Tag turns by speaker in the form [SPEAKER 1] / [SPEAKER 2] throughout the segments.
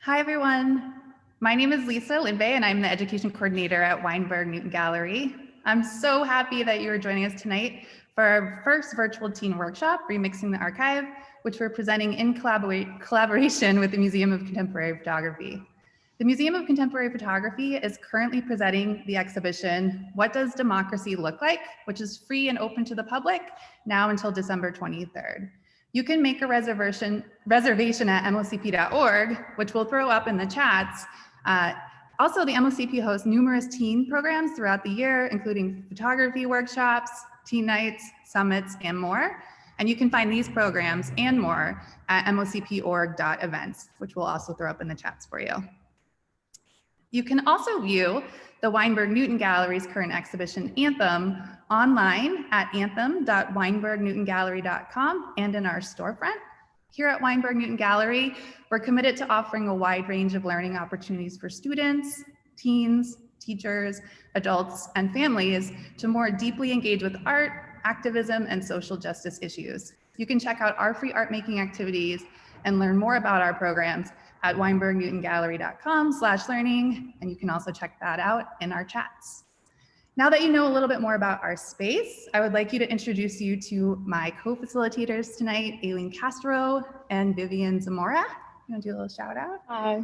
[SPEAKER 1] Hi, everyone. My name is Lisa Lindvay, and I'm the Education Coordinator at Weinberg Newton Gallery. I'm so happy that you are joining us tonight for our first virtual teen workshop, Remixing the Archive, which we're presenting in collaboration with the Museum of Contemporary Photography. The Museum of Contemporary Photography is currently presenting the exhibition, What Does Democracy Look Like?, which is free and open to the public now until December 23rd. You can make a reservation at mocp.org, which we'll throw up in the chats. Also, the MOCP hosts numerous teen programs throughout the year, including photography workshops, teen nights, summits, and more. And you can find these programs and more at mocp.org.events, which we'll also throw up in the chats for you. You can also view the Weinberg Newton Gallery's current exhibition, Anthem, online at anthem.weinbergnewtongallery.com and in our storefront. Here at Weinberg Newton Gallery, we're committed to offering a wide range of learning opportunities for students, teens, teachers, adults, and families to more deeply engage with art, activism, and social justice issues. You can check out our free art making activities and learn more about our programs at weinbergnewtongallery.com/learning, and you can also check that out in our chats. Now that you know a little bit more about our space, I would like you to introduce you to my co-facilitators tonight, Aileen Castro and Vivians Zamora. You want to do a little shout out?
[SPEAKER 2] Hi.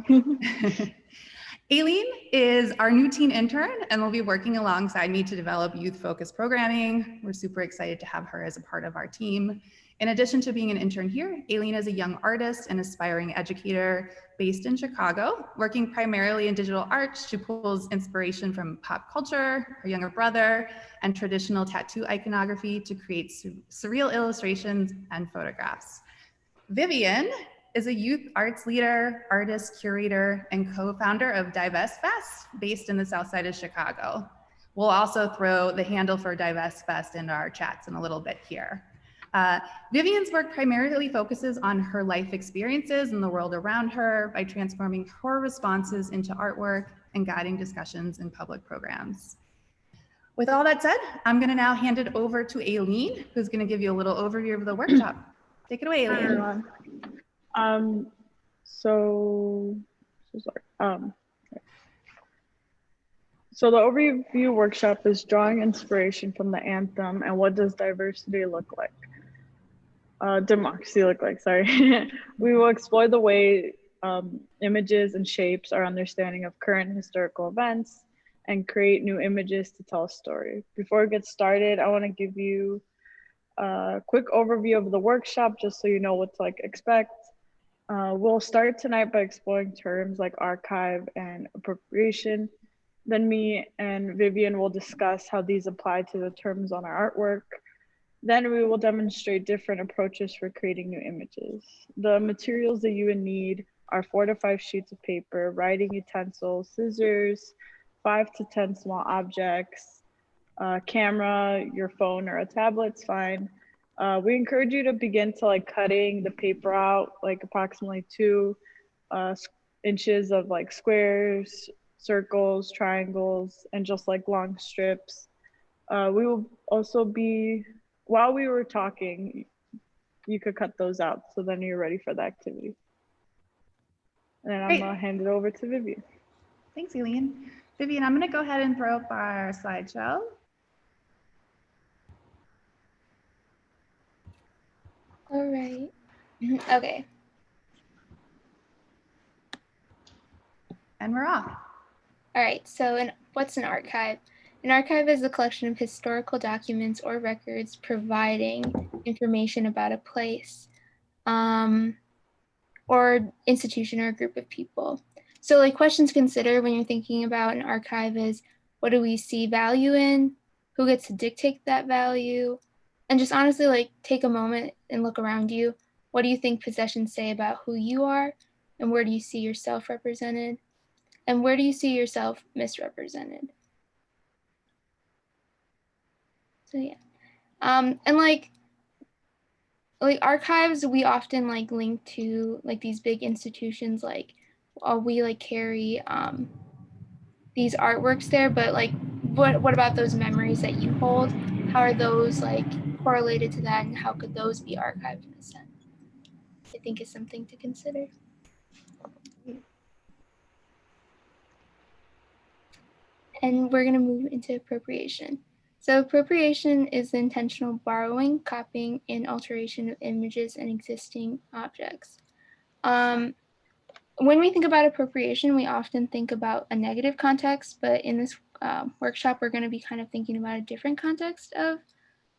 [SPEAKER 1] Aileen is our new teen intern and will be working alongside me to develop youth-focused programming. We're super excited to have her as a part of our team. In addition to being an intern here, Aileen is a young artist and aspiring educator based in Chicago, working primarily in digital art. She pulls inspiration from pop culture, her younger brother, and traditional tattoo iconography to create surreal illustrations and photographs. Vivian is a youth arts leader, artist, curator, and co-founder of Divest Fest, based in the south side of Chicago. We'll also throw the handle for Divest Fest into our chats in a little bit here. Vivian's work primarily focuses on her life experiences and the world around her by transforming her responses into artwork and guiding discussions in public programs. With all that said, I'm going to now hand it over to Aileen, who's going to give you a little overview of the workshop. Take it away, Aileen.
[SPEAKER 2] So the overview workshop is drawing inspiration from the anthem and what does diversity look like? Democracy look like, sorry. We will explore the way images and shapes our understanding of current historical events and create new images to tell a story. Before we get started, I want to give you a quick overview of the workshop just so you know what to expect. We'll start tonight by exploring terms like archive and appropriation. Then me and Vivian will discuss how these apply to the terms on our artwork. Then we will demonstrate different approaches for creating new images. The materials that you would need are 4 to 5 sheets of paper, writing utensils, scissors, 5 to 10 small objects, camera, your phone or a tablet's fine. We encourage you to begin to cutting the paper out, approximately 2 inches of squares, circles, triangles, and just long strips. We will also be, while we were talking, you could cut those out so then you're ready for the activity. And then I'm gonna hand it over to Vivian.
[SPEAKER 1] Thanks, Aileen. Vivian, I'm gonna go ahead and throw up our slideshow.
[SPEAKER 3] All right, okay.
[SPEAKER 1] And we're off.
[SPEAKER 3] All right, so what's an archive? An archive is a collection of historical documents or records providing information about a place or institution or a group of people. So questions to consider when you're thinking about an archive is, what do we see value in? Who gets to dictate that value? And just honestly, take a moment and look around you. What do you think possessions say about who you are? And where do you see yourself represented? And where do you see yourself misrepresented? So yeah, and archives, we often link to these big institutions, we carry these artworks there, but what about those memories that you hold? How are those correlated to that, and how could those be archived in a sense? I think is something to consider. And we're going to move into appropriation. So appropriation is the intentional borrowing, copying, and alteration of images and existing objects. When we think about appropriation, we often think about a negative context, but in this workshop, we're going to be kind of thinking about a different context of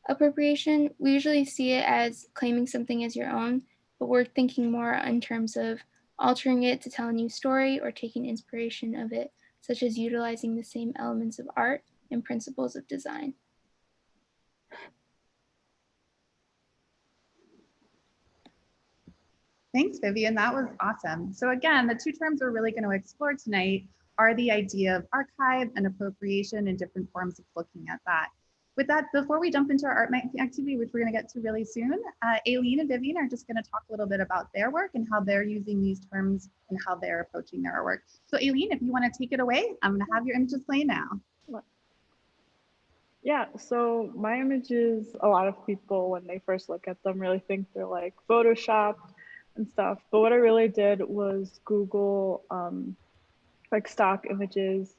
[SPEAKER 3] appropriation. We usually see it as claiming something as your own, but we're thinking more in terms of altering it to tell a new story or taking inspiration of it, such as utilizing the same elements of art and principles of design.
[SPEAKER 1] Thanks, Vivian. That was awesome. So again, the two terms we're really going to explore tonight are the idea of archive and appropriation and different forms of looking at that. With that, before we jump into our art activity, which we're going to get to really soon, Aileen and Vivian are just going to talk a little bit about their work and how they're using these terms and how they're approaching their work. So Aileen, if you want to take it away, I'm going to have your images play now.
[SPEAKER 2] Yeah, so my images, a lot of people, when they first look at them, really think they're like Photoshopped and stuff. But what I really did was Google like stock images.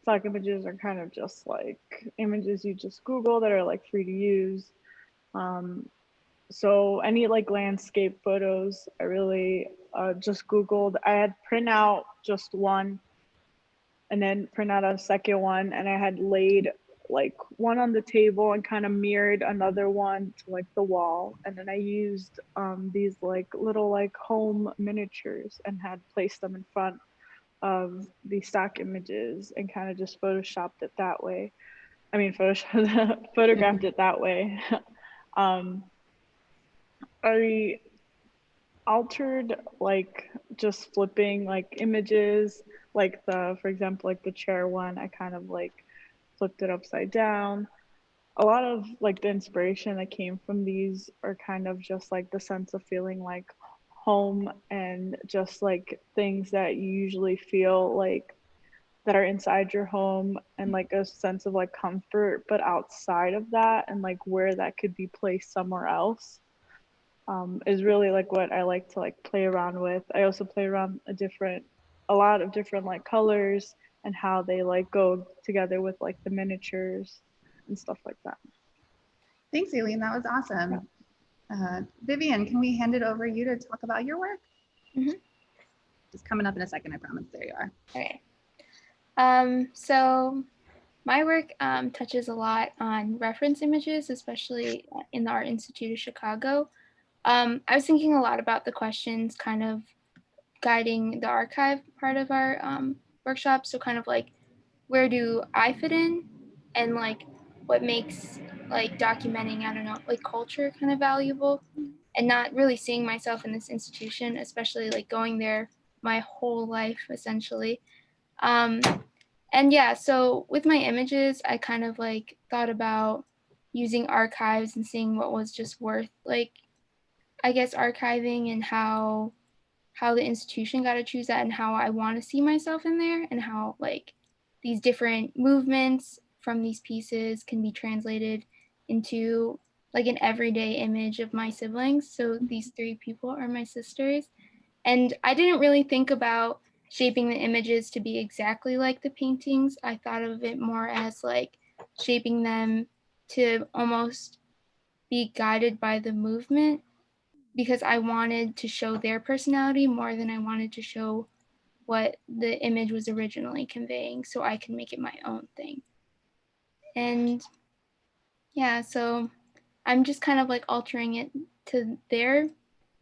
[SPEAKER 2] Stock images are kind of just like images you just Google that are like free to use. So any like landscape photos, I really just Googled. I had print out just one and then print out a second one, and I had laid like one on the table and kind of mirrored another one to like the wall, and then I used these like little like home miniatures and had placed them in front of the stock images and kind of just photoshopped it that way. I mean photographed it that way. I altered like just flipping like images, like for example like the chair one, I kind of like flipped it upside down. A lot of like the inspiration that came from these are kind of just like the sense of feeling like home and just like things that you usually feel like that are inside your home, and like a sense of like comfort but outside of that, and like where that could be placed somewhere else is really like what I like to like play around with. I also play around a lot of different like colors and how they like go together with like the miniatures and stuff like that.
[SPEAKER 1] Thanks, Aileen. That was awesome. Vivian, can we hand it over you to talk about your work? Just coming up in a second, I promise. There you are.
[SPEAKER 3] Okay. So my work touches a lot on reference images, especially in the Art Institute of Chicago. I was thinking a lot about the questions kind of guiding the archive part of our workshop. So kind of like, where do I fit in? And like, what makes like documenting, I don't know, like culture kind of valuable, and not really seeing myself in this institution, especially like going there my whole life essentially. And yeah, so with my images, I kind of like thought about using archives and seeing what was just worth like, I guess, archiving, and how the institution got to choose that, and how I want to see myself in there, and how like these different movements from these pieces can be translated into like an everyday image of my siblings. So these three people are my sisters. And I didn't really think about shaping the images to be exactly like the paintings. I thought of it more as like shaping them to almost be guided by the movement, because I wanted to show their personality more than I wanted to show what the image was originally conveying, so I can make it my own thing. And yeah, so I'm just kind of like altering it to their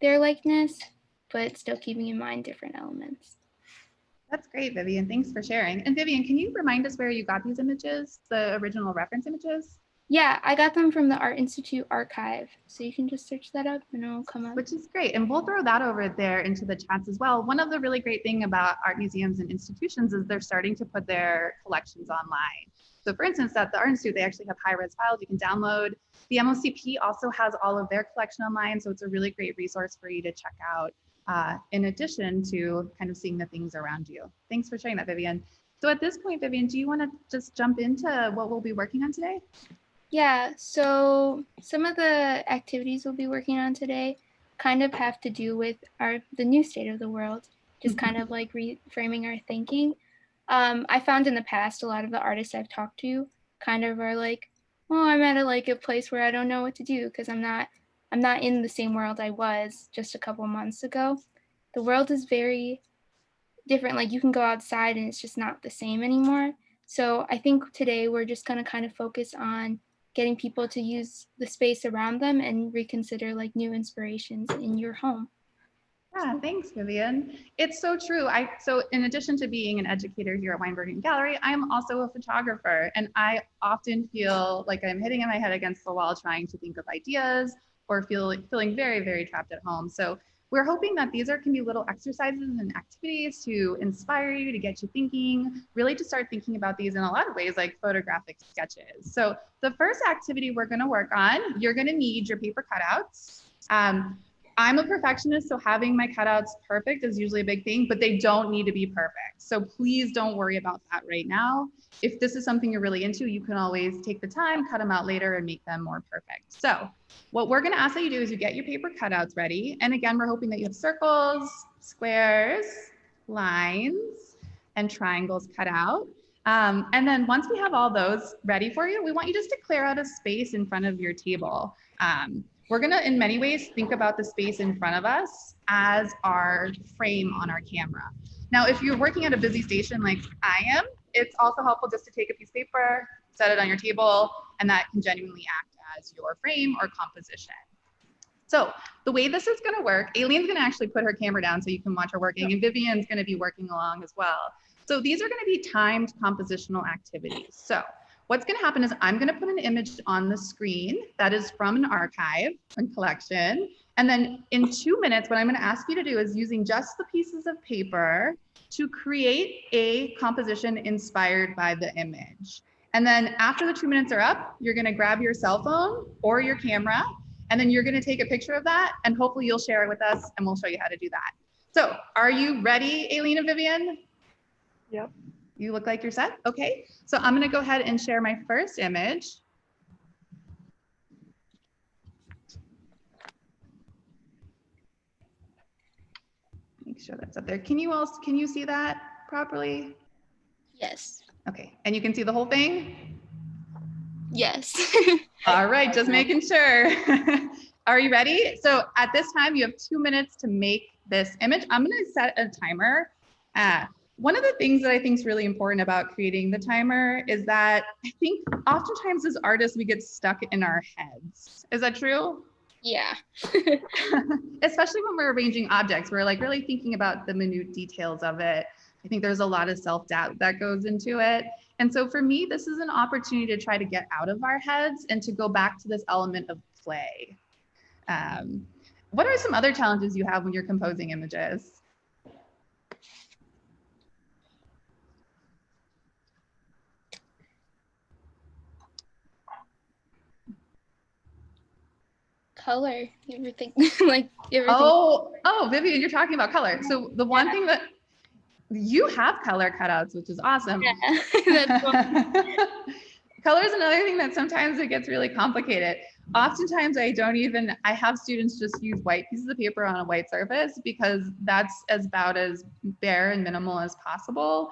[SPEAKER 3] likeness, but still keeping in mind different elements.
[SPEAKER 1] That's great, Vivian. Thanks for sharing. And Vivian, can you remind us where you got these images, the original reference images?
[SPEAKER 3] Yeah, I got them from the Art Institute archive. So you can just search that up and it'll come up.
[SPEAKER 1] Which is great. And we'll throw that over there into the chats as well. One of the really great things about art museums and institutions is they're starting to put their collections online. So for instance, at the Art Institute, they actually have high-res files you can download. The MOCP also has all of their collection online. So it's a really great resource for you to check out in addition to kind of seeing the things around you. Thanks for sharing that, Vivian. So at this point, Vivian, do you want to just jump into what we'll be working on today?
[SPEAKER 3] Yeah, so some of the activities we'll be working on today kind of have to do with the new state of the world, just kind of like reframing our thinking. I found in the past a lot of the artists I've talked to kind of are like, well, I'm at a place where I don't know what to do because I'm not in the same world I was just a couple months ago. The world is very different. Like you can go outside and it's just not the same anymore. So I think today we're just going to kind of focus on getting people to use the space around them and reconsider like new inspirations in your home.
[SPEAKER 1] Yeah, thanks, Vivian. It's so true. So in addition to being an educator here at Weinberg Gallery, I'm also a photographer, and I often feel like I'm hitting my head against the wall trying to think of ideas or feeling very, very trapped at home. So we're hoping that these can be little exercises and activities to inspire you, to get you thinking, really to start thinking about these in a lot of ways, like photographic sketches. So the first activity we're going to work on, you're going to need your paper cutouts. I'm a perfectionist, so having my cutouts perfect is usually a big thing, but they don't need to be perfect. So please don't worry about that right now. If this is something you're really into, you can always take the time, cut them out later, and make them more perfect. So what we're gonna ask that you do is you get your paper cutouts ready. And again, we're hoping that you have circles, squares, lines, and triangles cut out. And then once we have all those ready for you, we want you just to clear out a space in front of your table. We're gonna, in many ways, think about the space in front of us as our frame on our camera. Now, if you're working at a busy station like I am, it's also helpful just to take a piece of paper, set it on your table, and that can genuinely act as your frame or composition. So the way this is gonna work, Aileen's gonna actually put her camera down so you can watch her working, and Vivian's gonna be working along as well. So these are gonna be timed compositional activities. So what's going to happen is I'm going to put an image on the screen that is from an archive and collection. And then in 2 minutes, what I'm going to ask you to do is using just the pieces of paper to create a composition inspired by the image. And then after the 2 minutes are up, you're going to grab your cell phone or your camera, and then you're going to take a picture of that, and hopefully you'll share it with us and we'll show you how to do that. So are you ready, Aileen and Vivian?
[SPEAKER 2] Yep.
[SPEAKER 1] You look like you're set? Okay, so I'm gonna go ahead and share my first image. Make sure that's up there. Can you see that properly?
[SPEAKER 3] Yes.
[SPEAKER 1] Okay, and you can see the whole thing?
[SPEAKER 3] Yes.
[SPEAKER 1] All right, just making sure. Are you ready? So at this time, you have 2 minutes to make this image. I'm gonna set a timer. One of the things that I think is really important about creating the timer is that I think oftentimes as artists, we get stuck in our heads. Is that true?
[SPEAKER 3] Yeah.
[SPEAKER 1] Especially when we're arranging objects, we're like really thinking about the minute details of it. I think there's a lot of self-doubt that goes into it. And so for me, this is an opportunity to try to get out of our heads and to go back to this element of play. What are some other challenges you have when you're composing images?
[SPEAKER 3] Color. You ever think
[SPEAKER 1] Oh, Vivian, you're talking about color. So the one thing that you have color cutouts, which is awesome.
[SPEAKER 3] Yeah.
[SPEAKER 1] Color is another thing that sometimes it gets really complicated. Oftentimes I have students just use white pieces of paper on a white surface because that's about as bare and minimal as possible.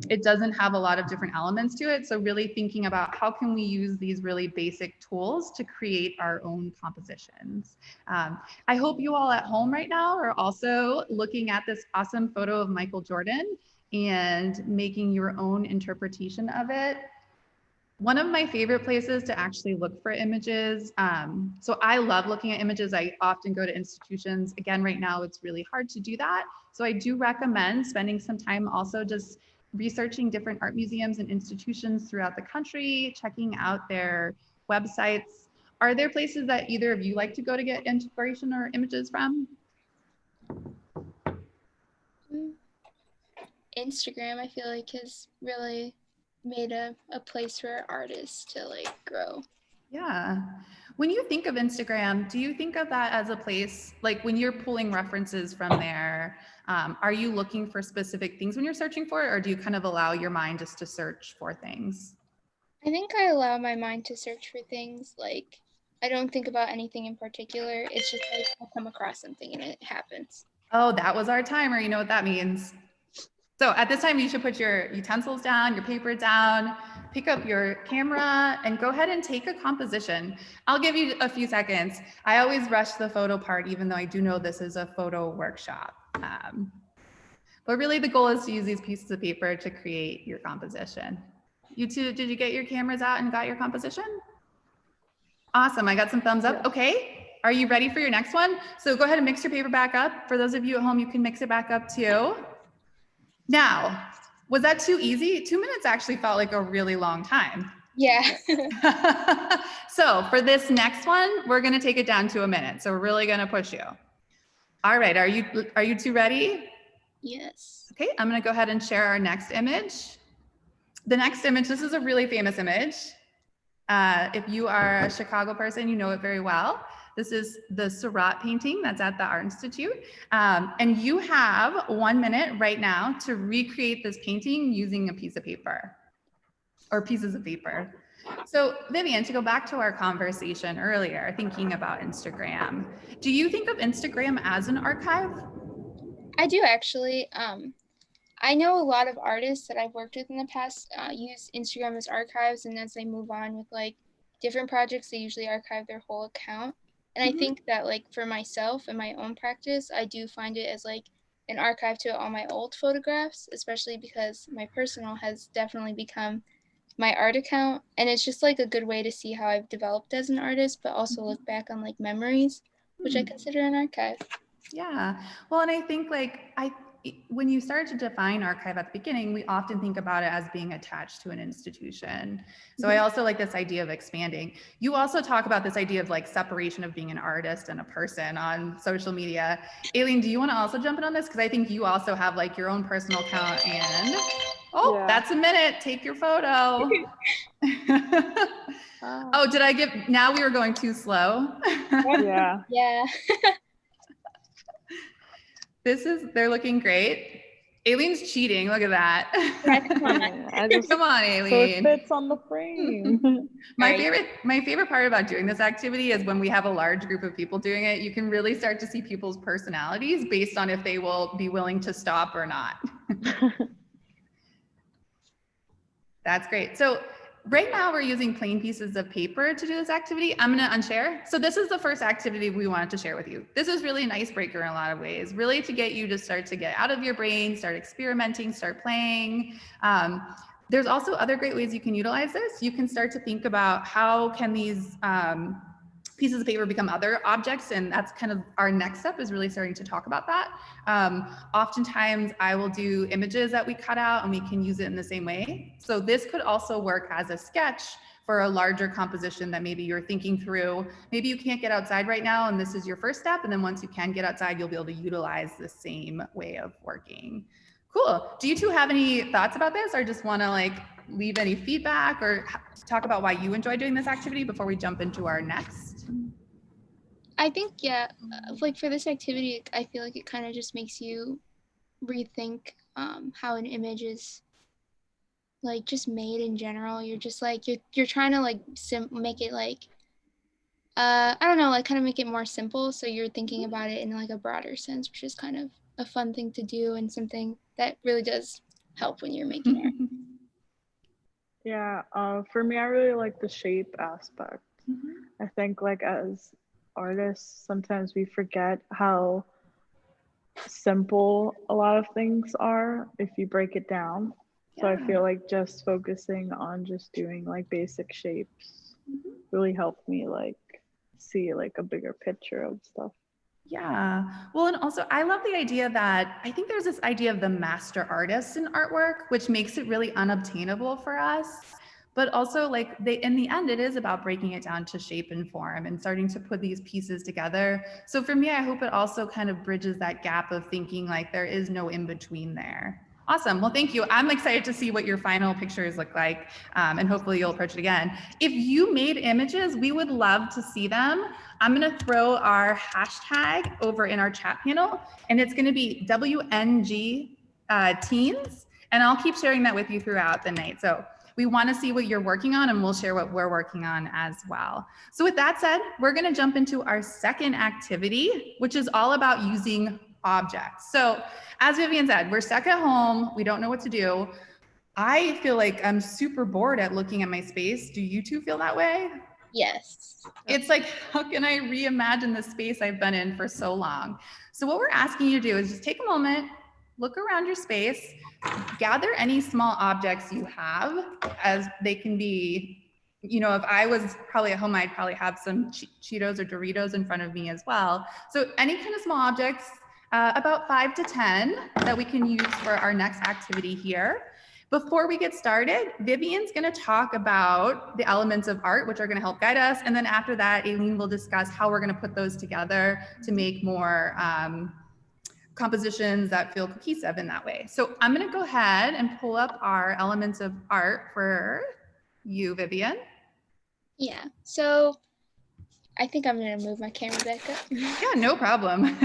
[SPEAKER 1] It doesn't have a lot of different elements to it. So really thinking about how can we use these really basic tools to create our own compositions. I hope you all at home right now are also looking at this awesome photo of Michael Jordan and making your own interpretation of it. One of my favorite places to actually look for images. So I love looking at images. I often go to institutions. Again, right now it's really hard to do that. So I do recommend spending some time also just researching different art museums and institutions throughout the country, checking out their websites. Are there places that either of you like to go to get inspiration or images from?
[SPEAKER 3] Instagram, I feel like, has really made a place for artists to like grow.
[SPEAKER 1] Yeah. When you think of Instagram, do you think of that as a place, like when you're pulling references from there, are you looking for specific things when you're searching for it, or do you kind of allow your mind just to search for things?
[SPEAKER 3] I think I allow my mind to search for things. Like, I don't think about anything in particular. It's just like I come across something and it happens.
[SPEAKER 1] Oh, that was our timer. You know what that means. So at this time, you should put your utensils down, your paper down, pick up your camera, and go ahead and take a composition. I'll give you a few seconds. I always rush the photo part, even though I do know this is a photo workshop. But really the goal is to use these pieces of paper to create your composition. You two, did you get your cameras out and got your composition? Awesome, I got some thumbs up. Okay, are you ready for your next one? So go ahead and mix your paper back up. For those of you at home, you can mix it back up too. Now, was that too easy? 2 minutes actually felt like a really long time.
[SPEAKER 3] Yeah.
[SPEAKER 1] So for this next one, we're gonna take it down to a minute. So we're really gonna push you. All right, are you two ready?
[SPEAKER 3] Yes.
[SPEAKER 1] Okay, I'm gonna go ahead and share our next image. The next image, this is a really famous image. If you are a Chicago person, you know it very well. This is the Surratt painting that's at the Art Institute. And you have 1 minute right now to recreate this painting using a piece of paper or pieces of paper. So Vivian, to go back to our conversation earlier, thinking about Instagram, do you think of Instagram as an archive?
[SPEAKER 3] I do actually. I know a lot of artists that I've worked with in the past use Instagram as archives, and as they move on with like different projects, they usually archive their whole account. And I think that like for myself and my own practice, I do find it as like an archive to all my old photographs, especially because my personal has definitely become my art account. And it's just like a good way to see how I've developed as an artist, but also look back on like memories, which I consider an archive.
[SPEAKER 1] Yeah, well, and I think like when you start to define archive at the beginning, we often think about it as being attached to an institution. So I also like this idea of expanding. You also talk about this idea of like separation of being an artist and a person on social media. Aileen, do you want to also jump in on this? Because I think you also have like your own personal account and, that's a minute, take your photo. Oh, did I give, now we were going too slow.
[SPEAKER 2] Yeah.
[SPEAKER 3] Yeah.
[SPEAKER 1] They're looking great. Aileen's cheating, look at that.
[SPEAKER 3] Come on.
[SPEAKER 1] Come on,
[SPEAKER 2] So
[SPEAKER 1] Aileen.
[SPEAKER 2] it fits on the frame.
[SPEAKER 1] My favorite part about doing this activity is when we have a large group of people doing it, you can really start to see people's personalities based on if they will be willing to stop or not. That's great. So right now we're using plain pieces of paper to do this activity. I'm gonna unshare. So this is the first activity we wanted to share with you. This is really an icebreaker in a lot of ways, really to get you to start to get out of your brain, start experimenting, start playing. There's also other great ways you can utilize this. You can start to think about how can these pieces of paper become other objects, and that's kind of our next step, is really starting to talk about that. Oftentimes I will do images that we cut out and we can use it in the same way. So this could also work as a sketch for a larger composition that maybe you're thinking through. Maybe you can't get outside right now and this is your first step, and then once you can get outside, you'll be able to utilize the same way of working. Cool. Do you two have any thoughts about this, or just want to like leave any feedback or talk about why you enjoy doing this activity before we jump into our next?
[SPEAKER 3] I think, yeah, like for this activity, I feel like it kind of just makes you rethink how an image is like just made in general. You're just like, you're trying to like make it like, I don't know, like kind of make it more simple. So you're thinking about it in like a broader sense, which is kind of a fun thing to do and something that really does help when you're making art.
[SPEAKER 2] Yeah, for me, I really like the shape aspect. I think like as artists, sometimes we forget how simple a lot of things are if you break it down. So I feel like just focusing on just doing like basic shapes really helped me like see like a bigger picture of stuff.
[SPEAKER 1] Yeah, well, and also I love the idea that I think there's this idea of the master artist in artwork, which makes it really unobtainable for us. But also like in the end, it is about breaking it down to shape and form and starting to put these pieces together. So for me, I hope it also kind of bridges that gap of thinking like there is no in between there. Awesome. Well, thank you. I'm excited to see what your final pictures look like, and hopefully you'll approach it again. If you made images, we would love to see them. I'm going to throw our hashtag over in our chat panel, and it's going to be WNG teens, and I'll keep sharing that with you throughout the night. So we want to see what you're working on, and we'll share what we're working on as well. So with that said, we're going to jump into our second activity, which is all about using objects. So as Vivian said, we're stuck at home. We don't know what to do. I feel like I'm super bored at looking at my space. Do you two feel that way?
[SPEAKER 3] Yes.
[SPEAKER 1] It's like, how can I reimagine the space I've been in for so long? So what we're asking you to do is just take a moment, look around your space, gather any small objects you have, as they can be, you know, if I was probably at home, I'd probably have some Cheetos or Doritos in front of me as well. So any kind of small objects, about 5 to 10 that we can use for our next activity here. Before we get started, Vivian's going to talk about the elements of art, which are going to help guide us. And then after that, Aileen will discuss how we're going to put those together to make more compositions that feel cohesive in that way. So I'm going to go ahead and pull up our elements of art for you, Vivian.
[SPEAKER 3] Yeah. So I think I'm going to move my camera back up.
[SPEAKER 1] Yeah, no problem.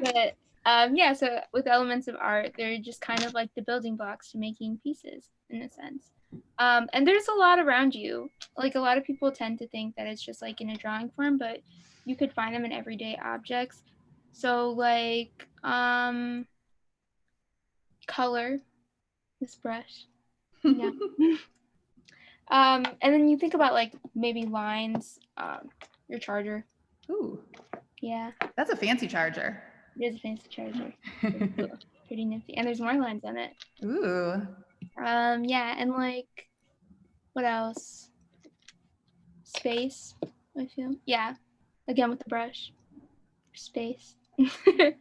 [SPEAKER 3] But yeah, so with elements of art, they're just kind of like the building blocks to making pieces in a sense. And there's a lot around you. Like a lot of people tend to think that it's just like in a drawing form, but you could find them in everyday objects. So like color, this brush. Yeah. And then you think about like maybe lines, your charger.
[SPEAKER 1] Ooh.
[SPEAKER 3] Yeah.
[SPEAKER 1] That's a fancy charger.
[SPEAKER 3] It is a fancy charger. Pretty nifty. And there's more lines on it.
[SPEAKER 1] Ooh.
[SPEAKER 3] Yeah, and like what else? Space, I feel. Yeah. Again with the brush. Space.
[SPEAKER 1] I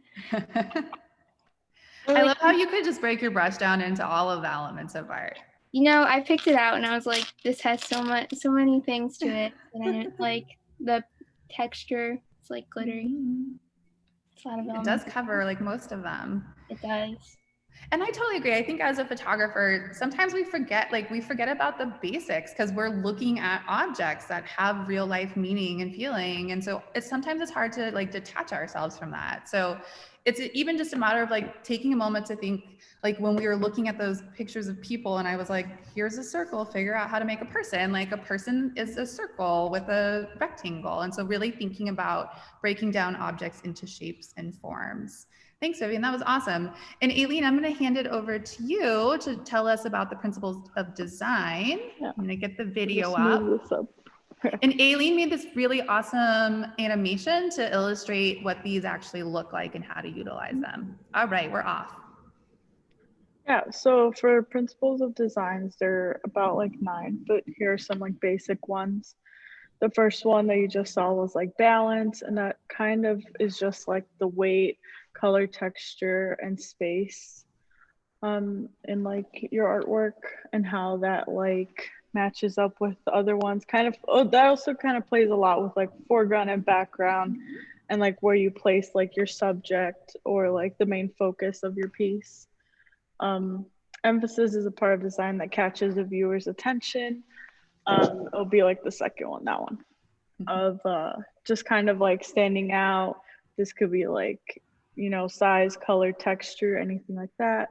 [SPEAKER 1] love how you could just break your brush down into all of the elements of art.
[SPEAKER 3] You know, I picked it out and I was like, this has so many things to it. And I didn't like the texture. It's like glittery. It's a lot of elements.
[SPEAKER 1] It does cover like most of them.
[SPEAKER 3] It does.
[SPEAKER 1] And I totally agree. I think as a photographer, sometimes we forget about the basics because we're looking at objects that have real life meaning and feeling. And so sometimes it's hard to like detach ourselves from that. So it's even just a matter of like taking a moment to think, like when we were looking at those pictures of people and I was like, here's a circle, figure out how to make a person. Like a person is a circle with a rectangle. And so really thinking about breaking down objects into shapes and forms. Thanks, Vivian, that was awesome. And Aileen, I'm gonna hand it over to you to tell us about the principles of design. Yeah. I'm gonna get the video up. And Aileen made this really awesome animation to illustrate what these actually look like and how to utilize them. All right, we're off.
[SPEAKER 2] Yeah, so for principles of designs, they're about like 9, but here are some like basic ones. The first one that you just saw was like balance, and that kind of is just like the weight, color, texture, and space in like your artwork and how that like matches up with the other ones. Kind of, that also kind of plays a lot with like foreground and background and like where you place like your subject or like the main focus of your piece. Emphasis is a part of design that catches the viewer's attention. It'll be like the second one, that one, of just kind of like standing out. This could be like, you know, size, color, texture, anything like that.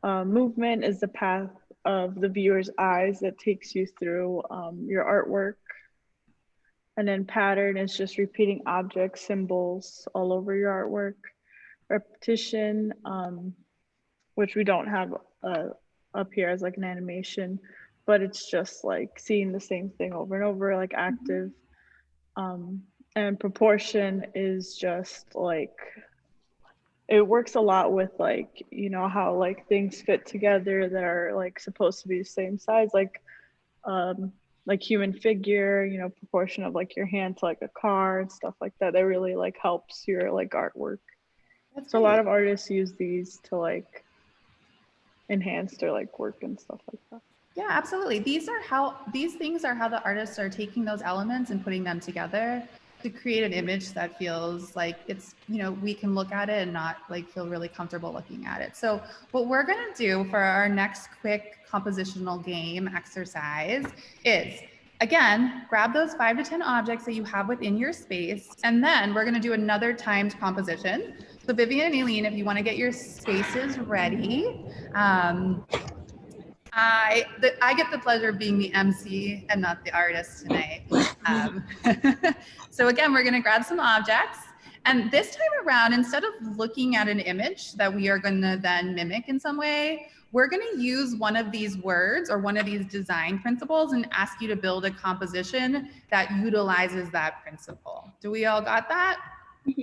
[SPEAKER 2] Movement is the path of the viewer's eyes that takes you through your artwork. And then pattern is just repeating objects, symbols all over your artwork. Repetition, which we don't have up here as like an animation, but it's just like seeing the same thing over and over, like active. And proportion is just like, it works a lot with like, you know, how like things fit together that are like supposed to be the same size, like human figure, you know, proportion of like your hand to like a car and stuff like that. That really like helps your like artwork. So a lot of artists use these to like enhance their like work and stuff like that.
[SPEAKER 1] Yeah, absolutely. These things are how the artists are taking those elements and putting them together to create an image that feels like it's, you know, we can look at it and not like feel really comfortable looking at it. So what we're going to do for our next quick compositional game exercise is, again, grab those 5 to 10 objects that you have within your space, and then we're going to do another timed composition. So Vivian and Aileen, if you want to get your spaces ready, I get the pleasure of being the MC and not the artist tonight. So again, we're going to grab some objects, And this time around, instead of looking at an image that we are going to then mimic in some way, we're going to use one of these words or one of these design principles and ask you to build a composition that utilizes that principle. Do we all got that?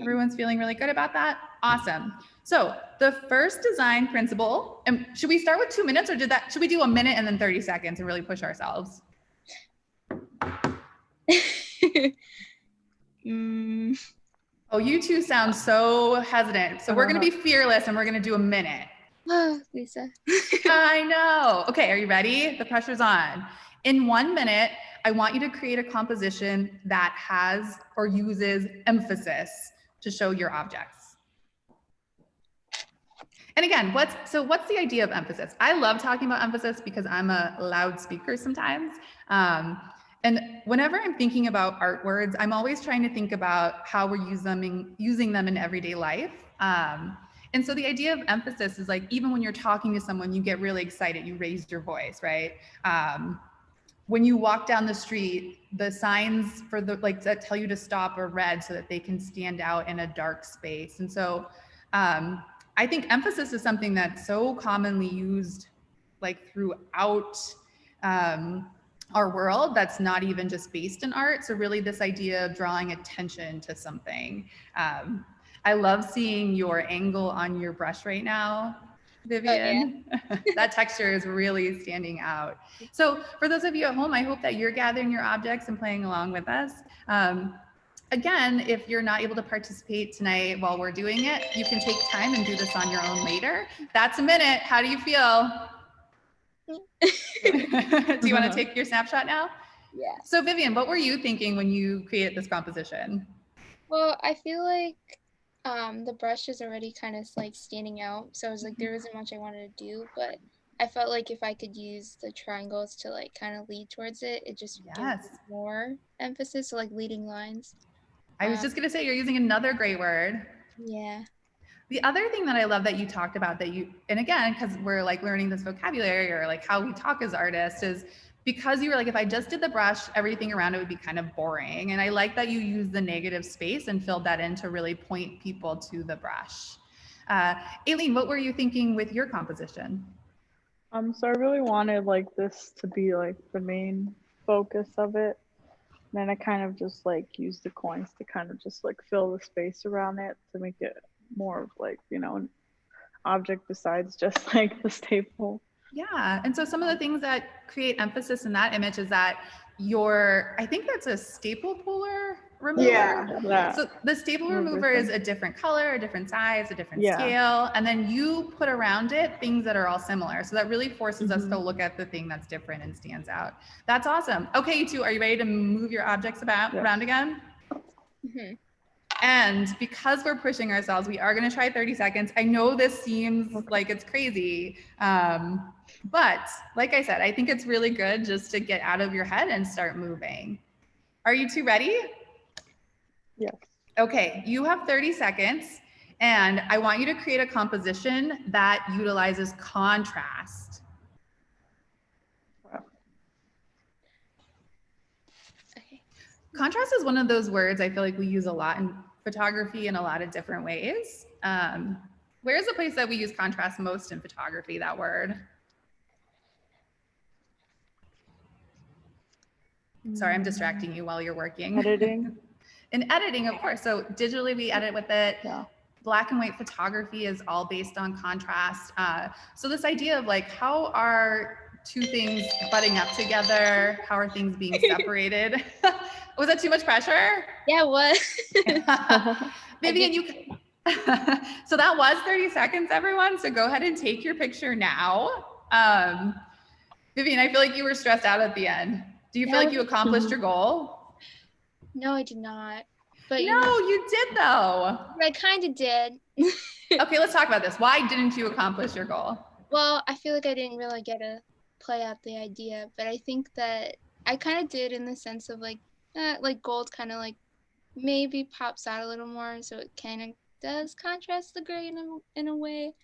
[SPEAKER 1] Everyone's feeling really good about that? Awesome. So the first design principle, and should we start with 2 minutes, or should we do a minute and then 30 seconds and really push ourselves? Oh, you two sound so hesitant. So we're going to be fearless and we're going to do a minute.
[SPEAKER 3] Oh, Lisa.
[SPEAKER 1] I know. Okay, are you ready? The pressure's on. In 1 minute, I want you to create a composition that has or uses emphasis to show your objects. And again, what's the idea of emphasis? I love talking about emphasis because I'm a loud speaker sometimes. And whenever I'm thinking about art words, I'm always trying to think about how we're using them in everyday life. And so the idea of emphasis is like, even when you're talking to someone, you get really excited, you raise your voice, right? When you walk down the street, the signs for that tell you to stop are red so that they can stand out in a dark space. And so I think emphasis is something that's so commonly used like throughout our world that's not even just based in art. So really this idea of drawing attention to something. I love seeing your angle on your brush right now, Vivian. Oh, yeah. That texture is really standing out. So for those of you at home, I hope that you're gathering your objects and playing along with us. Again, if you're not able to participate tonight while we're doing it, you can take time and do this on your own later. That's a minute. How do you feel? Do you want to take your snapshot now?
[SPEAKER 3] Yeah.
[SPEAKER 1] So Vivian, what were you thinking when you created this composition?
[SPEAKER 3] Well, I feel like the brush is already kind of like standing out. So I was like, there wasn't much I wanted to do, but I felt like if I could use the triangles to like kind of lead towards it, it just gives more emphasis, so like leading lines.
[SPEAKER 1] I was just going to say, you're using another great word.
[SPEAKER 3] Yeah.
[SPEAKER 1] The other thing that I love that you talked about and again, because we're like learning this vocabulary or like how we talk as artists, is because you were like, if I just did the brush, everything around it would be kind of boring. And I like that you use the negative space and filled that in to really point people to the brush. Aileen, what were you thinking with your composition?
[SPEAKER 2] So I really wanted like this to be like the main focus of it. Then I kind of just like used the coins to kind of just like fill the space around it to make it more of like, you know, an object besides just like the staple.
[SPEAKER 1] Yeah, and so some of the things that create emphasis in that image is that I think that's a staple puller remover.
[SPEAKER 2] Yeah.
[SPEAKER 1] So the staple remover is a different color, a different size, a different scale, and then you put around it things that are all similar. So that really forces us to look at the thing that's different and stands out. That's awesome. Okay, you two, are you ready to move your objects around again?
[SPEAKER 3] Mm-hmm.
[SPEAKER 1] And because we're pushing ourselves, we are going to try 30 seconds. I know this seems like it's crazy, but like I said, I think it's really good just to get out of your head and start moving. Are you two ready?
[SPEAKER 2] Yes.
[SPEAKER 1] Okay, you have 30 seconds, and I want you to create a composition that utilizes contrast.
[SPEAKER 3] Okay.
[SPEAKER 1] Contrast is one of those words I feel like we use a lot in photography in a lot of different ways. Where's the place that we use contrast most in photography, that word? Sorry, I'm distracting you while you're working.
[SPEAKER 2] Editing.
[SPEAKER 1] In editing, of course. So digitally we edit with it.
[SPEAKER 2] Yeah.
[SPEAKER 1] Black and white photography is all based on contrast. So this idea of like, how are two things butting up together? How are things being separated? Was that too much pressure?
[SPEAKER 3] Yeah, it was.
[SPEAKER 1] Vivian, so that was 30 seconds, everyone. So go ahead and take your picture now. Vivian, I feel like you were stressed out at the end. Do you feel like you accomplished your goal?
[SPEAKER 3] No, I did not. But
[SPEAKER 1] no, you did though.
[SPEAKER 3] I kind of did.
[SPEAKER 1] Okay, let's talk about this. Why didn't you accomplish your goal?
[SPEAKER 3] Well, I feel like I didn't really get to play out the idea, but I think that I kind of did in the sense of like gold kind of like maybe pops out a little more, so it kind of does contrast the gray in a way,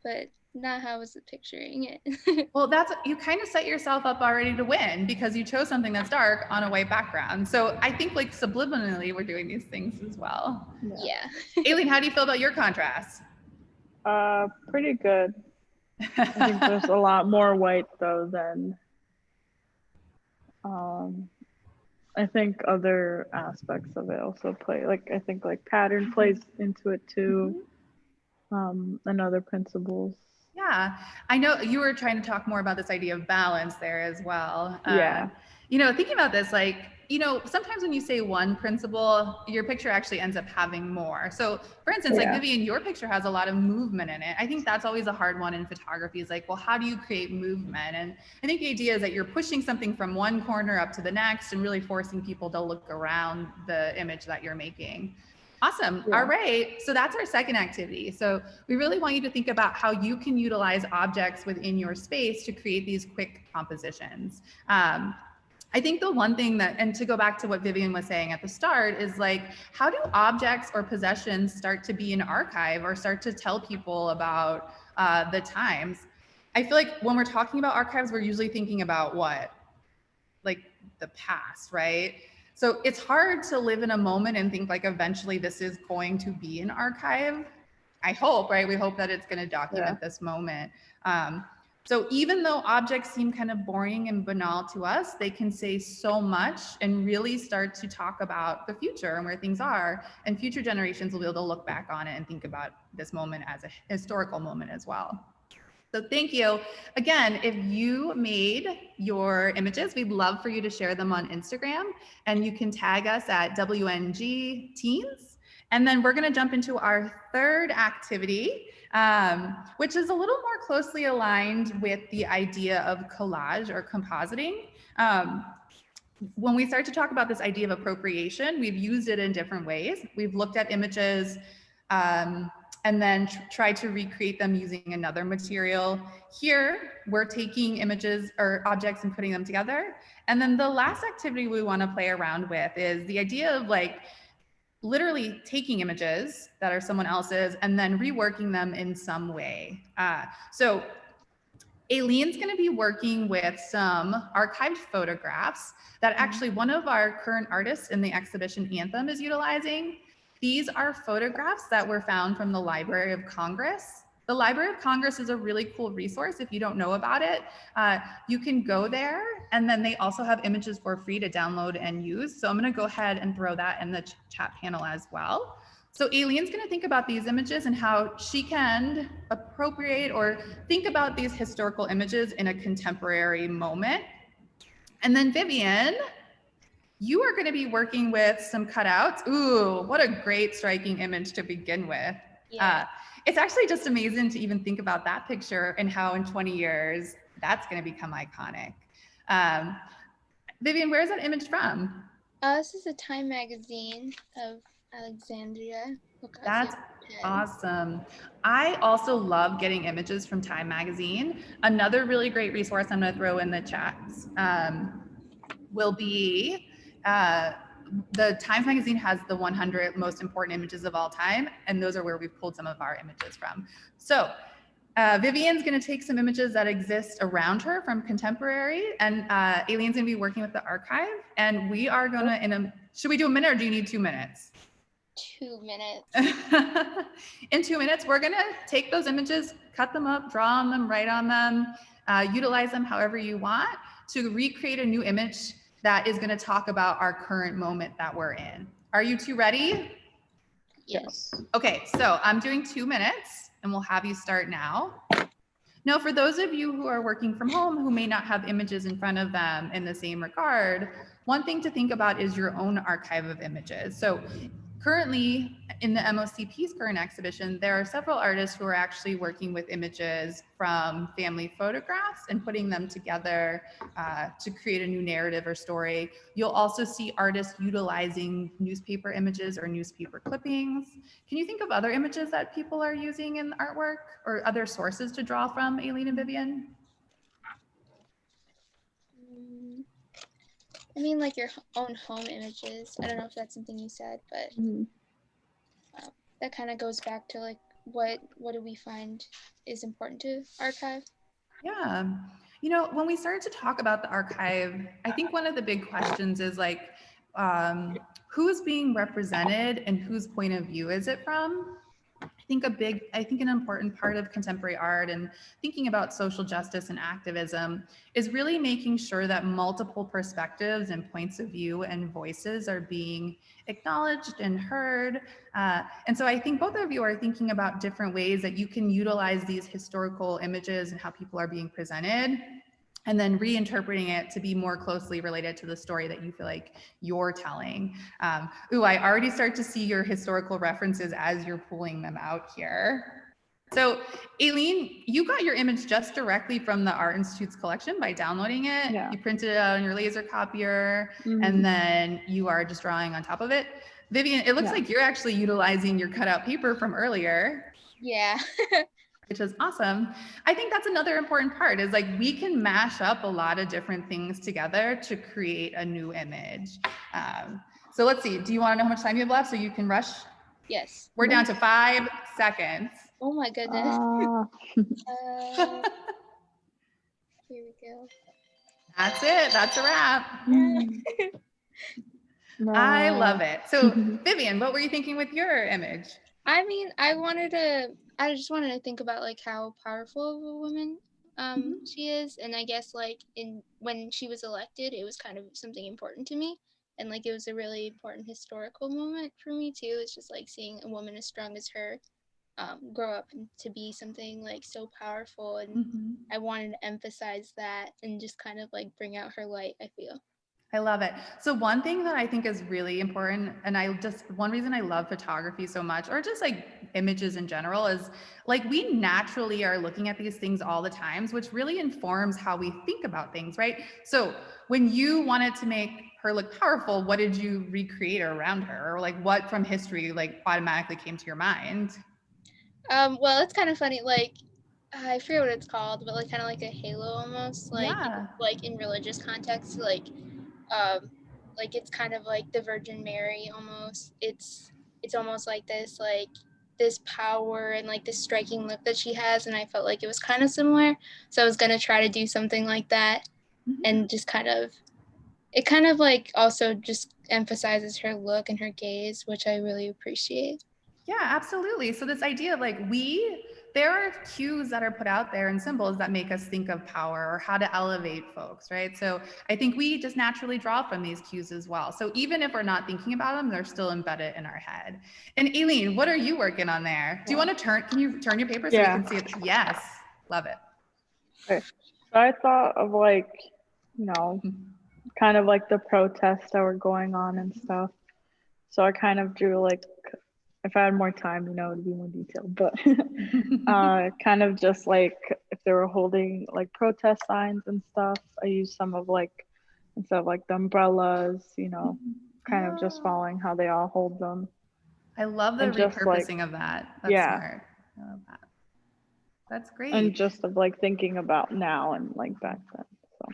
[SPEAKER 3] but not how I was picturing it.
[SPEAKER 1] Well, you kind of set yourself up already to win because you chose something that's dark on a white background. So I think like subliminally we're doing these things as well.
[SPEAKER 3] Yeah.
[SPEAKER 1] Aileen, how do you feel about your contrast?
[SPEAKER 2] Pretty good. I think there's a lot more white though than I think other aspects of it also play. Like I think like pattern plays into it too, and other principles.
[SPEAKER 1] Yeah, I know you were trying to talk more about this idea of balance there as well.
[SPEAKER 2] Yeah.
[SPEAKER 1] You know, thinking about this, like, you know, sometimes when you say one principle, your picture actually ends up having more. So for instance, like
[SPEAKER 2] Yeah.
[SPEAKER 1] Vivian, your picture has a lot of movement in it. I think that's always a hard one in photography is like, well, how do you create movement? And I think the idea is that you're pushing something from one corner up to the next and really forcing people to look around the image that you're making. Awesome.
[SPEAKER 2] Yeah.
[SPEAKER 1] All right. So that's our second activity. So we really want you to think about how you can utilize objects within your space to create these quick compositions. I think the one thing that, and to go back to what Vivian was saying at the start, is like, how do objects or possessions start to be an archive or start to tell people about the times? I feel like when we're talking about archives, we're usually thinking about what? Like the past, right? So it's hard to live in a moment and think like eventually this is going to be an archive. I hope, right? We hope that it's going to document this moment. So even though objects seem kind of boring and banal to us, they can say so much and really start to talk about the future and where things are. And future generations will be able to look back on it and think about this moment as a historical moment as well. So thank you. Again, if you made your images, we'd love for you to share them on Instagram, and you can tag us at WNG Teens. And then we're going to jump into our third activity, which is a little more closely aligned with the idea of collage or compositing. When we start to talk about this idea of appropriation, we've used it in different ways. We've looked at images and then try to recreate them using another material. Here, we're taking images or objects and putting them together. And then the last activity we want to play around with is the idea of like literally taking images that are someone else's and then reworking them in some way. So Aileen's going to be working with some archived photographs that actually one of our current artists in the exhibition Anthem is utilizing. These are photographs that were found from the Library of Congress. The Library of Congress is a really cool resource. If you don't know about it, you can go there, and then they also have images for free to download and use. So I'm going to go ahead and throw that in the chat panel as well. So Aileen's going to think about these images and how she can appropriate or think about these historical images in a contemporary moment. And then Vivian, you are going to be working with some cutouts. Ooh, what a great striking image to begin with.
[SPEAKER 3] Yeah.
[SPEAKER 1] It's actually just amazing to even think about that picture and how in 20 years that's going to become iconic. Vivian, where is that image from?
[SPEAKER 3] This is a Time magazine of Alexandria.
[SPEAKER 1] That's awesome. I also love getting images from Time magazine. Another really great resource I'm going to throw in the chats will be the Times magazine has the 100 most important images of all time, and those are where we've pulled some of our images from. So Vivian's going to take some images that exist around her from contemporary, and Aileen's going to be working with the archive, and we are going to, should we do a minute or do you need 2 minutes?
[SPEAKER 3] 2 minutes.
[SPEAKER 1] In 2 minutes, we're going to take those images, cut them up, draw on them, write on them, utilize them however you want to recreate a new image that is going to talk about our current moment that we're in. Are you two ready?
[SPEAKER 3] Yes.
[SPEAKER 1] Okay, so I'm doing 2 minutes and we'll have you start now. Now, for those of you who are working from home who may not have images in front of them in the same regard, one thing to think about is your own archive of images. So currently in the MOCP's current exhibition, there are several artists who are actually working with images from family photographs and putting them together to create a new narrative or story. You'll also see artists utilizing newspaper images or newspaper clippings. Can you think of other images that people are using in artwork or other sources to draw from, Aileen and Vivian?
[SPEAKER 3] I mean, like your own home images. I don't know if that's something you said, but that kind of goes back to like what do we find is important to archive?
[SPEAKER 1] Yeah. You know, when we started to talk about the archive, I think one of the big questions is like, who's being represented and whose point of view is it from? I think an important part of contemporary art and thinking about social justice and activism is really making sure that multiple perspectives and points of view and voices are being acknowledged and heard. And so I think both of you are thinking about different ways that you can utilize these historical images and how people are being presented, and then reinterpreting it to be more closely related to the story that you feel like you're telling. I already start to see your historical references as you're pulling them out here. So Aileen, you got your image just directly from the Art Institute's collection by downloading it.
[SPEAKER 2] Yeah.
[SPEAKER 1] You printed it out on your laser copier,
[SPEAKER 2] Mhm.
[SPEAKER 1] and then you are just drawing on top of it. Vivian, it looks like you're actually utilizing your cutout paper from earlier.
[SPEAKER 3] Yeah.
[SPEAKER 1] Which is awesome. I think that's another important part is like we can mash up a lot of different things together to create a new image. So let's see, do you want to know how much time you have left so you can rush?
[SPEAKER 3] Yes.
[SPEAKER 1] We're down to 5 seconds.
[SPEAKER 3] Oh my goodness. Here we go.
[SPEAKER 1] That's it, that's a wrap.
[SPEAKER 2] No.
[SPEAKER 1] I love it. So Vivian, what were you thinking with your image?
[SPEAKER 3] I mean, I just wanted to think about like how powerful of a woman she is, and I guess like when she was elected, it was kind of something important to me, and like it was a really important historical moment for me too. It's just like seeing a woman as strong as her grow up to be something like so powerful, and I wanted to emphasize that and just kind of like bring out her light, I feel.
[SPEAKER 1] I love it. So one thing that I think is really important, and one reason I love photography so much, or just like images in general, is like we naturally are looking at these things all the times, which really informs how we think about things, right? So when you wanted to make her look powerful, what did you recreate around her? Or like what from history like automatically came to your mind?
[SPEAKER 3] Well, it's kind of funny, like I forget what it's called, but like kind of like a halo almost, like like in religious context, like it's kind of like the Virgin Mary almost. It's almost like this power and like this striking look that she has, and I felt like it was kind of similar. So I was gonna try to do something like that, and just it kind of like also just emphasizes her look and her gaze, which I really appreciate.
[SPEAKER 1] Yeah, absolutely. So this idea of like there are cues that are put out there and symbols that make us think of power or how to elevate folks, right? So I think we just naturally draw from these cues as well. So even if we're not thinking about them, they're still embedded in our head. And Aileen, what are you working on there? Do you want to can you turn your paper so we can see it? Yes, love it.
[SPEAKER 2] Okay. So I thought of like, kind of like the protests that were going on and stuff. So I kind of drew like, if I had more time, it would be more detailed, but kind of just like if they were holding like protest signs and stuff, I used some of like, instead of like the umbrellas, kind of just following how they all hold them.
[SPEAKER 1] I love the repurposing of that. That's smart. I love that. That's great.
[SPEAKER 2] And just of like thinking about now and like back then. So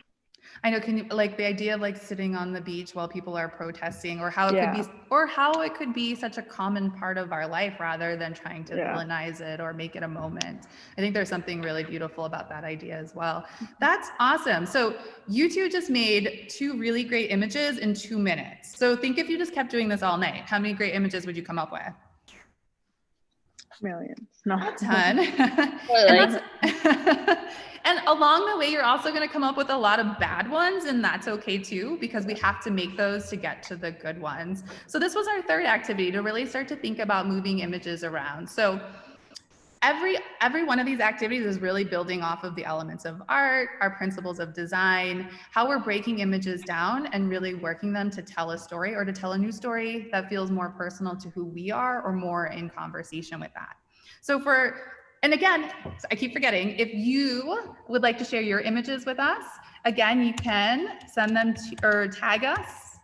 [SPEAKER 1] I know, can you like the idea of like sitting on the beach while people are protesting, or how it could be such a common part of our life rather than trying to villainize it or make it a moment. I think there's something really beautiful about that idea as well. That's awesome. So you two just made 2 really great images in 2 minutes. So think if you just kept doing this all night, how many great images would you come up with?
[SPEAKER 2] Millions. No.
[SPEAKER 1] A ton. And along the way, you're also going to come up with a lot of bad ones, and that's okay too, because we have to make those to get to the good ones. So this was our third activity, to really start to think about moving images around. So every one of these activities is really building off of the elements of art, our principles of design, how we're breaking images down and really working them to tell a story or to tell a new story that feels more personal to who we are or more in conversation with that. So and again, I keep forgetting, if you would like to share your images with us, again, you can send them or tag us,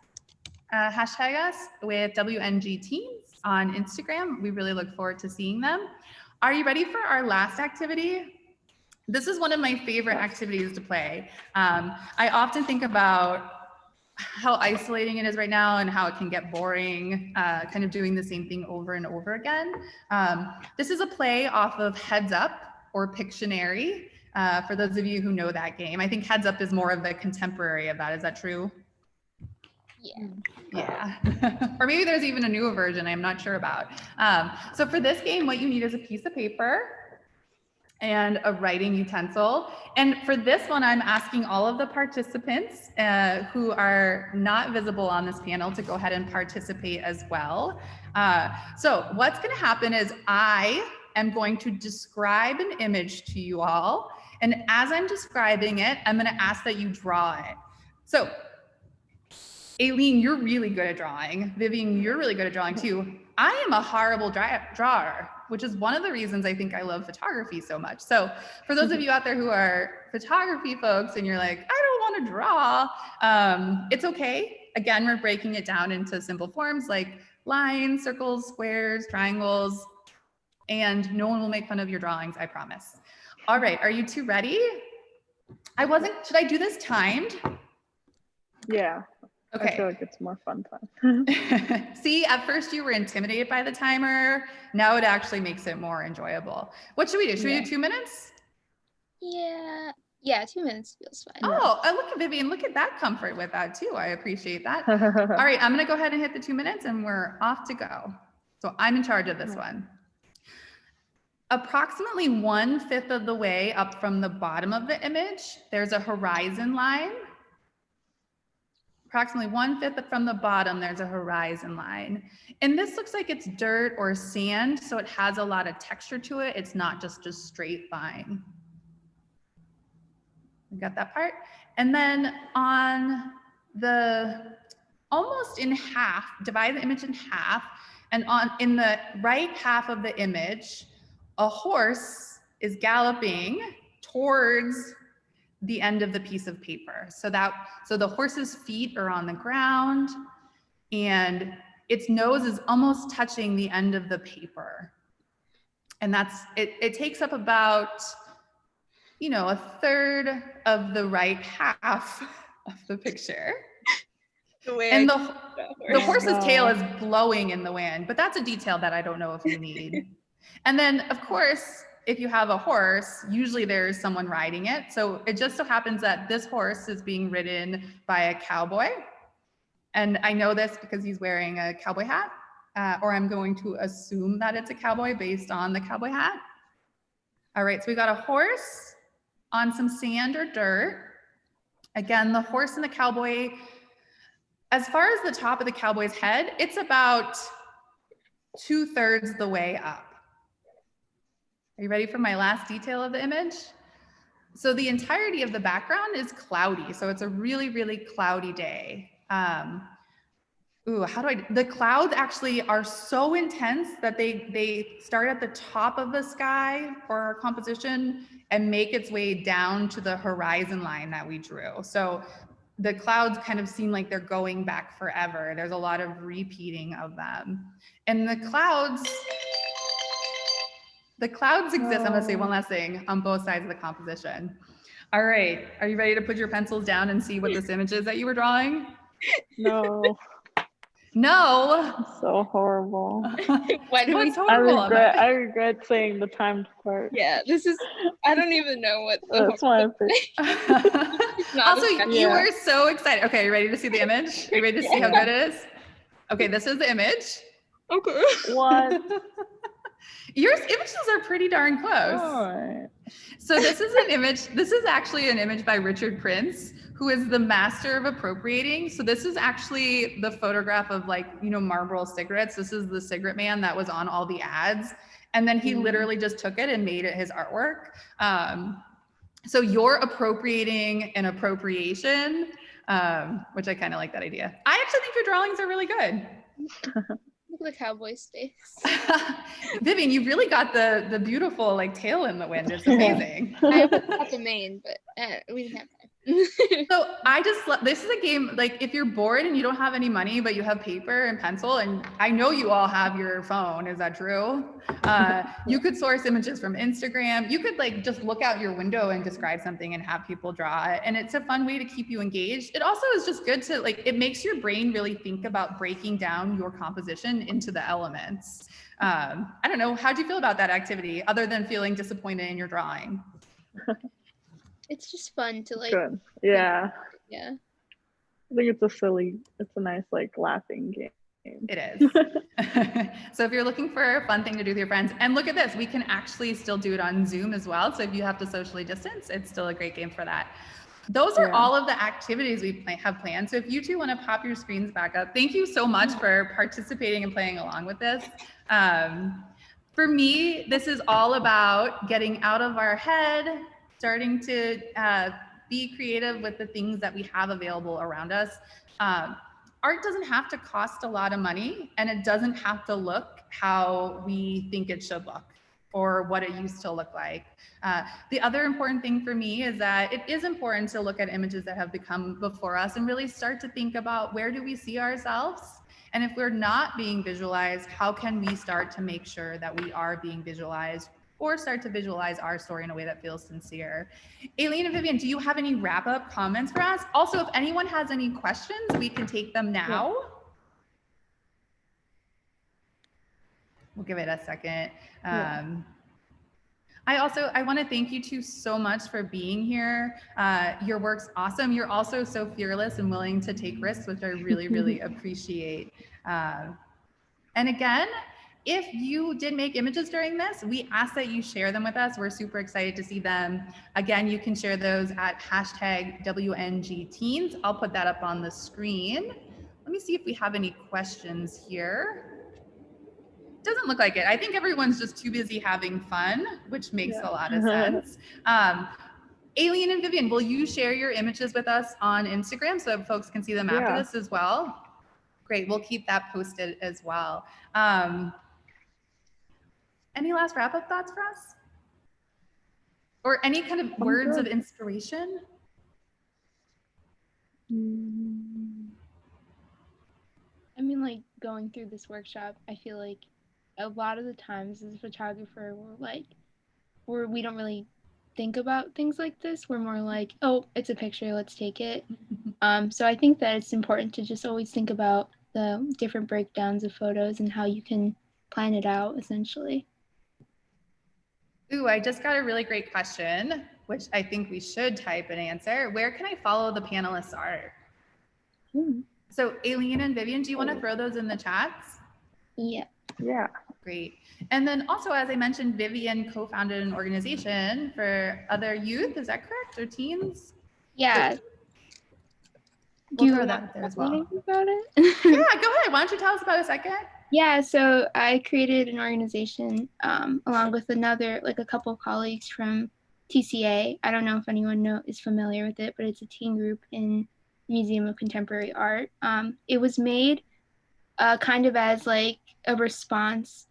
[SPEAKER 1] hashtag us with WNG Teams on Instagram. We really look forward to seeing them. Are you ready for our last activity? This is one of my favorite activities to play. I often think about how isolating it is right now and how it can get boring, kind of doing the same thing over and over again. This is a play off of Heads Up or Pictionary, for those of you who know that game. I think Heads Up is more of the contemporary of that. Is that true?
[SPEAKER 3] Yeah.
[SPEAKER 1] Yeah. Or maybe there's even a newer version I'm not sure about. So for this game, what you need is a piece of paper and a writing utensil. And for this one, I'm asking all of the participants who are not visible on this panel to go ahead and participate as well. So what's going to happen is I am going to describe an image to you all. And as I'm describing it, I'm going to ask that you draw it. So Aileen, you're really good at drawing. Vivian, you're really good at drawing too. I am a horrible drawer, which is one of the reasons I think I love photography so much. So for those of you out there who are photography folks and you're like, I don't want to draw, it's okay. Again, we're breaking it down into simple forms like lines, circles, squares, triangles, and no one will make fun of your drawings, I promise. All right, are you two ready? Should I do this timed?
[SPEAKER 2] Yeah.
[SPEAKER 1] Okay.
[SPEAKER 2] I feel like it's more fun time.
[SPEAKER 1] See, at first you were intimidated by the timer. Now it actually makes it more enjoyable. What should we do? Should we do 2 minutes?
[SPEAKER 3] Yeah, 2 minutes feels fine.
[SPEAKER 1] Oh, look at Vivian. Look at that comfort with that too. I appreciate that. All right, I'm going to go ahead and hit the 2 minutes and we're off to go. So I'm in charge of this one. Approximately 1/5 of the way up from the bottom of the image, there's a horizon line. Approximately 1/5 from the bottom, there's a horizon line. And this looks like it's dirt or sand, so it has a lot of texture to it. It's not just a straight line. We got that part? And then on the, almost in half, divide the image in half, and in the right half of the image, a horse is galloping towards the end of the piece of paper. So the horse's feet are on the ground and its nose is almost touching the end of the paper. And it takes up about, you know, 1/3 of the right half of the picture. And the horse's tail is blowing in the wind, but that's a detail that I don't know if you need. And then of course, if you have a horse, usually there's someone riding it. So it just so happens that this horse is being ridden by a cowboy. And I know this because he's wearing a cowboy hat, or I'm going to assume that it's a cowboy based on the cowboy hat. All right, so we got a horse on some sand or dirt. Again, the horse and the cowboy, as far as the top of the cowboy's head, it's about 2/3 the way up. Are you ready for my last detail of the image? So the entirety of the background is cloudy. So it's a really, really cloudy day. The clouds actually are so intense that they start at the top of the sky for our composition and make its way down to the horizon line that we drew. So the clouds kind of seem like they're going back forever. There's a lot of repeating of them. And the clouds exist, I'm gonna say one last thing, on both sides of the composition. All right, are you ready to put your pencils down and see what this image is that you were drawing?
[SPEAKER 2] No.
[SPEAKER 1] No.
[SPEAKER 2] It's so horrible.
[SPEAKER 3] Why do we?
[SPEAKER 2] I regret saying the timed part.
[SPEAKER 3] Yeah, I don't even know what.
[SPEAKER 2] That's why
[SPEAKER 1] Also, you were so excited. Okay, are you ready to see the image? Are you ready to see how good it is? Okay, this is the image.
[SPEAKER 3] Okay.
[SPEAKER 2] What?
[SPEAKER 1] Your images are pretty darn close.
[SPEAKER 2] All right.
[SPEAKER 1] So this is actually an image by Richard Prince, who is the master of appropriating. So this is actually the photograph of, like, you know, Marlboro cigarettes. This is the cigarette man that was on all the ads. And then he literally just took it and made it his artwork. So you're appropriating an appropriation, which I kind of like that idea. I actually think your drawings are really good.
[SPEAKER 3] Look at the cowboy's face.
[SPEAKER 1] Vivian, you really got the beautiful, like, tail in the wind. It's amazing.
[SPEAKER 3] I got the mane, but we didn't have time.
[SPEAKER 1] So this is a game, like if you're bored and you don't have any money, but you have paper and pencil, and I know you all have your phone, is that true? You could source images from Instagram. You could like just look out your window and describe something and have people draw it. And it's a fun way to keep you engaged. It also is just good to like, it makes your brain really think about breaking down your composition into the elements. I don't know, how'd you feel about that activity other than feeling disappointed in your drawing?
[SPEAKER 3] It's just fun to like.
[SPEAKER 2] Good. Yeah.
[SPEAKER 3] Yeah.
[SPEAKER 2] I think it's a nice like laughing game.
[SPEAKER 1] It is. So if you're looking for a fun thing to do with your friends, and look at this, we can actually still do it on Zoom as well. So if you have to socially distance, it's still a great game for that. Those are all of the activities we have planned. So if you two want to pop your screens back up, thank you so much for participating and playing along with this. For me, this is all about getting out of our head, starting to be creative with the things that we have available around us. Art doesn't have to cost a lot of money, and it doesn't have to look how we think it should look or what it used to look like. The other important thing for me is that it is important to look at images that have become before us and really start to think about, where do we see ourselves? And if we're not being visualized, how can we start to make sure that we are being visualized, or start to visualize our story in a way that feels sincere? Aileen and Vivian, do you have any wrap-up comments for us? Also, if anyone has any questions, we can take them now. We'll give it a second. I want to thank you two so much for being here. Your work's awesome. You're also so fearless and willing to take risks, which I really, really appreciate. And again, if you did make images during this, we ask that you share them with us. We're super excited to see them. Again, you can share those at #WNGTeens. I'll put that up on the screen. Let me see if we have any questions here. Doesn't look like it. I think everyone's just too busy having fun, which makes a lot of sense. Aileen and Vivian, will you share your images with us on Instagram so folks can see them after this as well? Great, we'll keep that posted as well. Any last wrap-up thoughts for us? Or any kind of words of inspiration?
[SPEAKER 3] I mean, like going through this workshop, I feel like a lot of the times as a photographer, we don't really think about things like this. We're more like, oh, it's a picture, let's take it. So I think that it's important to just always think about the different breakdowns of photos and how you can plan it out, essentially.
[SPEAKER 1] Ooh, I just got a really great question, which I think we should type and answer. Where can I follow the panelists' art? So Aileen and Vivian, do you want to throw those in the chats?
[SPEAKER 3] Yeah.
[SPEAKER 2] Yeah.
[SPEAKER 1] Great. And then also, as I mentioned, Vivian co-founded an organization for other youth. Is that correct? Or teens?
[SPEAKER 3] Yeah.
[SPEAKER 1] We'll throw that up there as well.
[SPEAKER 3] About it?
[SPEAKER 1] Yeah, go ahead. Why don't you tell us about a second?
[SPEAKER 3] Yeah, so I created an organization along with a couple of colleagues from TCA. I don't know if anyone is familiar with it, but it's a teen group in Museum of Contemporary Art. It was made kind of as like a response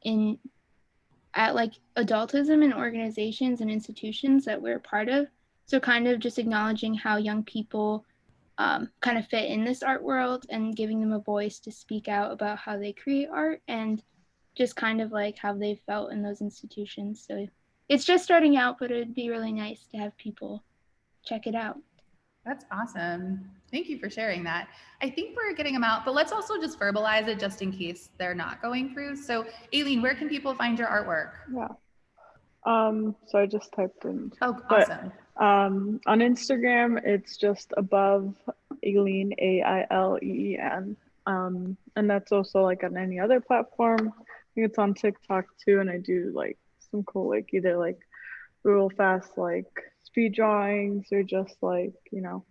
[SPEAKER 3] at like adultism in organizations and institutions that we're a part of. So kind of just acknowledging how young people kind of fit in this art world and giving them a voice to speak out about how they create art and just kind of like how they felt in those institutions. So it's just starting out, but it'd be really nice to have people check it out.
[SPEAKER 1] That's awesome. Thank you for sharing that. I think we're getting them out, but let's also just verbalize it just in case they're not going through. So Aileen, where can people find your artwork?
[SPEAKER 2] Yeah. So I just typed in.
[SPEAKER 1] Oh, awesome.
[SPEAKER 2] On Instagram, it's just above Aileen, AILEEN. And that's also like on any other platform. I think it's on TikTok too. And I do like some cool, like either like real fast, like speed drawings or just like, you know,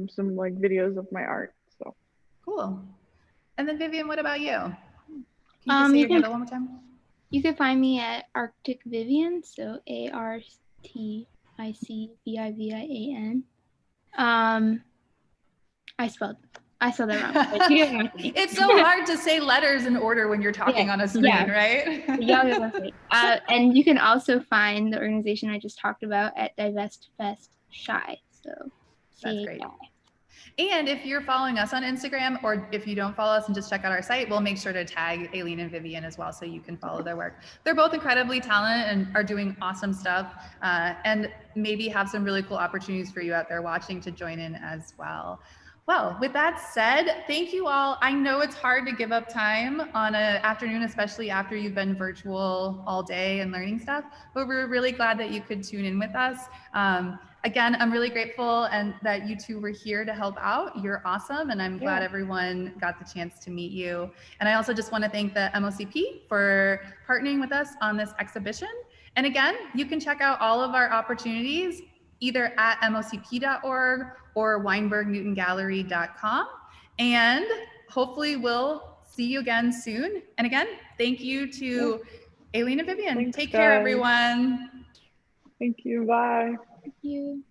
[SPEAKER 2] some like videos of my art. So
[SPEAKER 1] cool. And then Vivian, what about you? Can you just say your handle one more time?
[SPEAKER 3] You can find me at Arctic Vivian, so ARTICVIVIAN. I spelled that wrong.
[SPEAKER 1] It's so hard to say letters in order when you're talking on a screen, right?
[SPEAKER 3] And you can also find the organization I just talked about at Divest Fest Shy. So
[SPEAKER 1] That's great. And if you're following us on Instagram, or if you don't follow us and just check out our site, we'll make sure to tag Aileen and Vivian as well so you can follow their work. They're both incredibly talented and are doing awesome stuff, and maybe have some really cool opportunities for you out there watching to join in as well. Well, with that said, thank you all. I know it's hard to give up time on an afternoon, especially after you've been virtual all day and learning stuff, but we're really glad that you could tune in with us. Again, I'm really grateful and that you two were here to help out. You're awesome, and I'm glad everyone got the chance to meet you. And I also just want to thank the MOCP for partnering with us on this exhibition. And again, you can check out all of our opportunities either at mocp.org or weinbergnewtongallery.com. And hopefully we'll see you again soon. And again, thank you to Aileen and Vivian.
[SPEAKER 2] Thanks,
[SPEAKER 1] Take care, everyone.
[SPEAKER 2] Thank you. Bye.
[SPEAKER 3] Thank you.